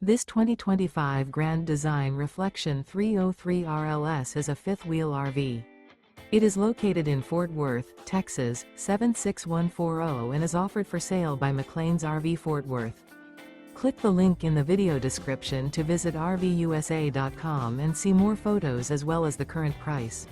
This 2025 Grand Design Reflection 303 RLS is a fifth-wheel RV. It is located in Fort Worth, Texas, 76140 and is offered for sale by McClain's RV Fort Worth. Click the link in the video description to visit RVUSA.com and see more photos as well as the current price.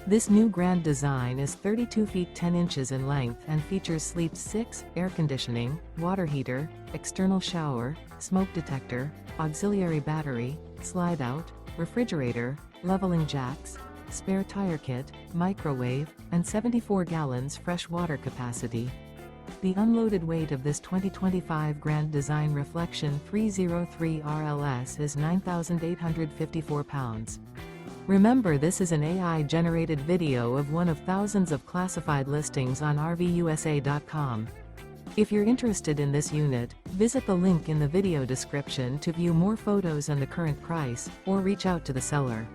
This new Grand Design is 32 feet 10 inches in length and features sleep 6, air conditioning, water heater, external shower, smoke detector, auxiliary battery, slide-out, refrigerator, leveling jacks, spare tire kit, microwave, and 74 gallons fresh water capacity. The unloaded weight of this 2025 Grand Design Reflection 303 RLS is 9,854 pounds. Remember, this is an AI-generated video of one of thousands of classified listings on RVUSA.com. If you're interested in this unit, visit the link in the video description to view more photos and the current price, or reach out to the seller.